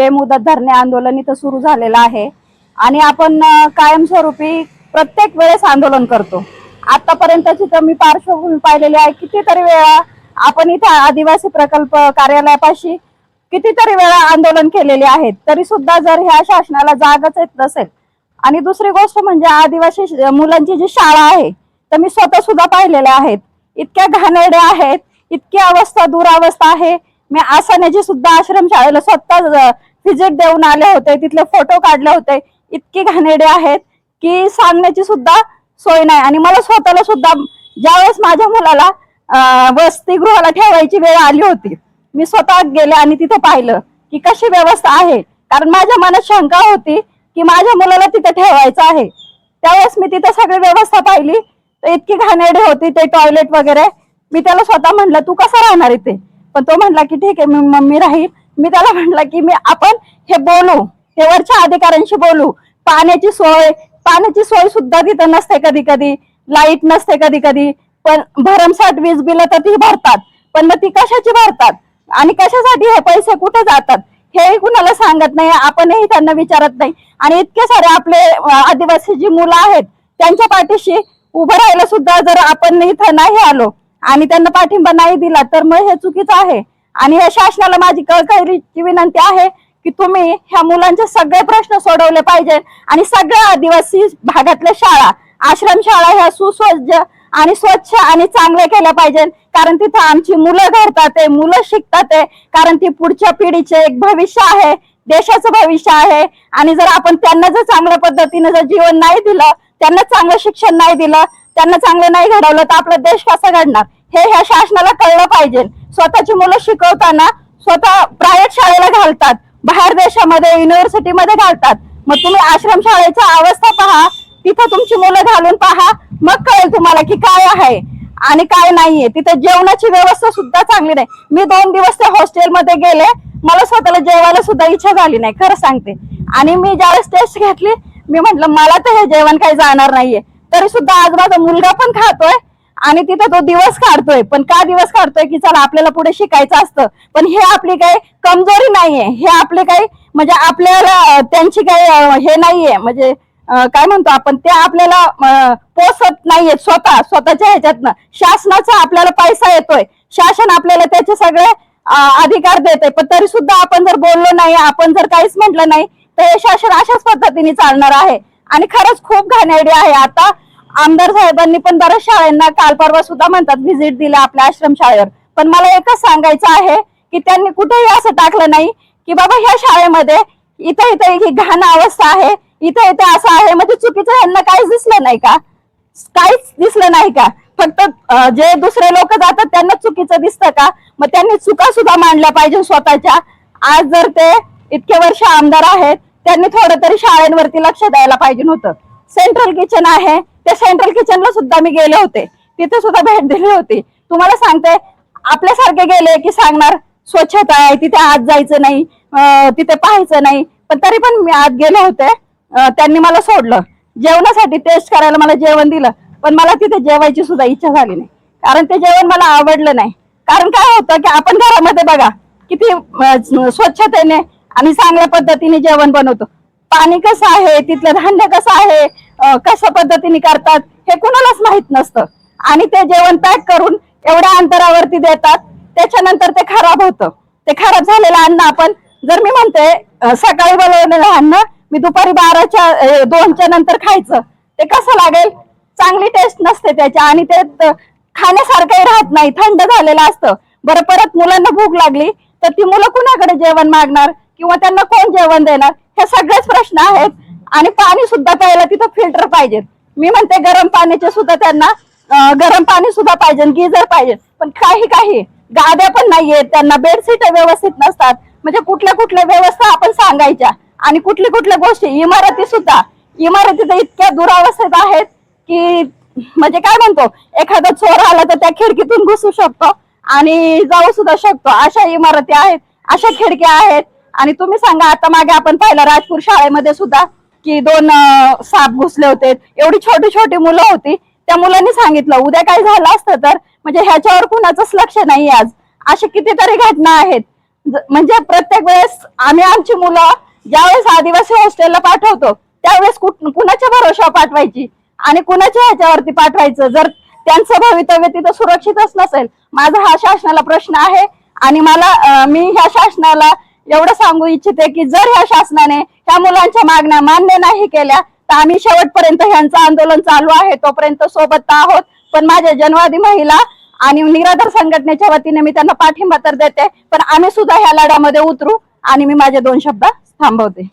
बेमुदत धरणे आंदोलन इथं सुरू झालेलं आहे आणि आपण कायमस्वरूपी प्रत्येक वेळेस आंदोलन करतो। आतापर्यंतची तर मी पार्श्वभूमी पाहिलेली आहे। कितीतरी वेळा आपण इथं आदिवासी प्रकल्प कार्यालयापाशी कितीतरी वेळा आंदोलन केलेले आहेत, तरी सुद्धा जर ह्या शासनाला जागच येत नसेल। आणि दुसरी गोष्ट म्हणजे आदिवासी मुलांची जी शाळा आहे तर मी स्वतः सुद्धा पाहिलेल्या आहेत, इतक्या घाणेरड्या आहेत, इतकी अवस्था दुरावस्था आहे। मी आसानेची सुद्धा आश्रम शाळेला स्वतः व्हिजिट देऊन आले होते, तिथले फोटो काढले होते। इतकी घाणेरडे आहेत की सांगण्याची सुद्धा सोय नाही। आणि मला स्वतःला सुद्धा ज्यावेळेस माझ्या मुलाला वसतिगृहाला ठेवायची वेळ आली होती, मी स्वतः गेले आणि तिथे पाहिलं की कशी व्यवस्था आहे। कारण माझ्या मनात शंका होती की माझ्या मुलाला तिथे ठेवायचं आहे। त्यावेळेस मी तिथे सगळी व्यवस्था पाहिली तर इतकी घाणेरडी होती ते टॉयलेट वगैरे। मी त्याला स्वतः म्हटलं तू कसा राहणार इथे, पण तो म्हटला की ठीक आहे मी मम्मी राहील। मी त्याला म्हटलं की आपण हे बोलू, हे वरच्या अधिकाऱ्यांशी बोलू। पाण्याची सोय सुद्धा तिथं नसते, कधी कधी लाईट नसते, कधी कधी पण भरमसाठ वीज बिल तर ती भरतात, पण मग ती कशाची भरतात आणि कशासाठी हे पैसे कुठे जातात हे कुणाला सांगत नाही, आपणही त्यांना विचारत नाही। आणि इतके सारे आपले आदिवासी जी मुलं आहेत त्यांच्या पाठीशी उभं राहायला सुद्धा जर आपण इथं नाही आलो आणि त्यांना पाठिंबा नाही दिला तर मग हे चुकीचं आहे। आणि या शासनाला माझी कळकळीची विनंती आहे की तुम्ही ह्या मुलांचे सगळे प्रश्न सोडवले पाहिजे आणि सगळ्या आदिवासी भागातल्या शाळा, आश्रम शाळा ह्या सुसज्ज आणि स्वच्छ आणि चांगल्या केल्या पाहिजे। कारण तिथं आमची मुलं घडतात, मुलं शिकतात, कारण ती पुढच्या पिढीचे एक भविष्य आहे, देशाचं भविष्य आहे। आणि जर आपण त्यांना जर चांगल्या पद्धतीने जर जीवन नाही दिलं, त्यांना चांगलं शिक्षण नाही दिलं, त्यांना चांगलं नाही घडवलं तर आपला देश कसा घडणार हे ह्या शासनाला कळलं पाहिजे। स्वतःची मुलं शिकवताना स्वतः प्रायव्हेट शाळेला घालतात, बाहेर देशामध्ये युनिव्हर्सिटीमध्ये घालतात, मग तुम्ही आश्रम शाळेची अवस्था पहा, तिथं तुमची मुलं घालून पहा, मग कळेल तुम्हाला की काय आहे आणि काय नाहीये। तिथे जेवणाची व्यवस्था सुद्धा चांगली नाही। मी 2 दिवस त्या हॉस्टेलमध्ये गेले, मला स्वतःला जेवायला सुद्धा इच्छा झाली नाही, खरं सांगते। आणि मी ज्यावेळेस टेस्ट घेतली मी म्हटलं मला तर हे जेवण काही जाणार नाहीये, तरी सुद्धा आज माझा मुलगा पण खातोय आणि तिथे तो दिवस काढतोय। पण का दिवस काढतोय की चला आपल्याला पुढे शिकायचं असतं, पण हे आपली काही कमजोरी नाहीये, हे आपले काही म्हणजे आपल्याला त्यांची काही हे नाहीये, म्हणजे काय म्हणतो आपण ते आपल्याला पोसत नाहीये स्वतःच्या ह्याच्यातनं। शासनाचा आपल्याला पैसा येतोय, शासन आपल्याला त्याचे सगळे अधिकार देते, पण तरी सुद्धा आपण जर बोललो नाही, आपण जर काहीच म्हटलं नाही तर हे शासन अशाच पद्धतीने चालणार आहे। आणि खरंच खूप घाणेरडी आहे। आता आमदार साहेबांनी पण बऱ्याच शाळांना काल परवा सुद्धा म्हणतात व्हिजिट दिला आपल्या आश्रम शाळेवर, पण मला एकच सांगायचं आहे की त्यांनी कुठेही असं टाकलं नाही की बाबा ह्या शाळेमध्ये इथे इथे ही घाण अवस्था आहे, इथे इथे असं आहे, म्हणजे चुकीचं यांना काहीच दिसलं नाही का, काहीच दिसलं नाही का? फक्त जे दुसरे लोक जातात त्यांना चुकीचं दिसतं का? मग त्यांनी चुका सुद्धा मांडल्या पाहिजे स्वतःच्या। आज जर ते इतके वर्ष आमदार आहेत त्यांनी थोडं तरी शाळांवरती लक्ष द्यायला पाहिजे होतं। सेंट्रल किचन आहे, त्या सेंट्रल किचनला सुद्धा मी गेले होते, तिथे सुद्धा भेट दिली होती। तुम्हाला सांगते आपल्यासारखे गेले की सांगणार स्वच्छता आहे, तिथे आत जायचं नाही, तिथे पाहायचं नाही, पण तरी पण मी आत गेले होते। त्यांनी मला सोडलं जेवणासाठी, टेस्ट करायला मला जेवण दिलं, पण मला तिथे जेवायची सुद्धा इच्छा झाली नाही, कारण ते जेवण मला आवडलं नाही। कारण काय होतं की आपण घरामध्ये बघा किती स्वच्छतेने आणि चांगल्या पद्धतीने जेवण बनवतो, पाणी कसं आहे, तिथलं धान्य कसं आहे, कशा पद्धतीने करतात हे कुणालाच माहित नसतं। आणि ते जेवण पॅक करून एवढ्या अंतरावरती देतात, त्याच्यानंतर ते खराब होतं। ते खराब झालेलं अन्न आपण जर मी म्हणते सकाळी बनवलेलं अन्न मी दुपारी 2च्या नंतर खायचं, ते कसं लागेल? चांगली टेस्ट नसते त्याच्या आणि ते खाण्यासारखंही राहत नाही, थंड झालेलं असतं। बरं परत मुलांना भूक लागली तर ती मुलं कुणाकडे जेवण मागणार किंवा त्यांना कोण जेवण देणार? हे सगळेच प्रश्न आहेत। आणि पाणी सुद्धा प्यायला तिथं फिल्टर पाहिजे, मी म्हणते गरम पाण्याचे सुद्धा त्यांना गरम पाणी सुद्धा पाहिजे, गिझर पाहिजे, पण काही गाद्या पण नाहीयेत, त्यांना बेडशीट व्यवस्थित नसतात। म्हणजे कुठल्या व्यवस्था आपण सांगायच्या आणि कुठल्या गोष्टी, इमारती तर इतक्या दुरावस्थेत आहेत की म्हणजे काय म्हणतो, एखादा चोर आला तर त्या खिडकीतून घुसू शकतो आणि जाऊ सुद्धा शकतो, अशा इमारती आहेत, अशा खिडक्या आहेत। आणि तुम्ही सांगा आता मागे आपण पाहिलं राजपूर शाळेमध्ये सुद्धा की 2 साप घुसले होते, एवढी छोटी मुलं होती, त्या मुलांनी सांगितलं उद्या काय झालं असतं तर म्हणजे ह्याच्यावर कुणाचंच लक्ष नाही। आज असे कितीतरी घटना आहेत, म्हणजे प्रत्येक वेळेस आम्ही आमची मुलं ज्यावेळेस आदिवासी हॉस्टेलला पाठवतो त्यावेळेस कुणाच्या भरोशावर पाठवायची आणि कुणाच्या ह्याच्यावरती पाठवायचं जर त्यांचं भवितव्य तिथं सुरक्षितच नसेल. माझा हा शासनाला प्रश्न आहे आणि मी ह्या शासनाला एवढं सांगू इच्छिते की जर ह्या शासनाने ह्या मुलांच्या मागण्या मान्य नाही केल्या तर आम्ही शेवटपर्यंत ह्यांचं आंदोलन चालू आहे तोपर्यंत सोबत आहोत. पण माझ्या जनवादी महिला आणि निराधार संघटनेच्या वतीने मी त्यांना पाठिंबा तर देते, पण आम्ही सुद्धा ह्या लढ्यामध्ये उतरू आणि मी माझे 2 शब्द थांबवते.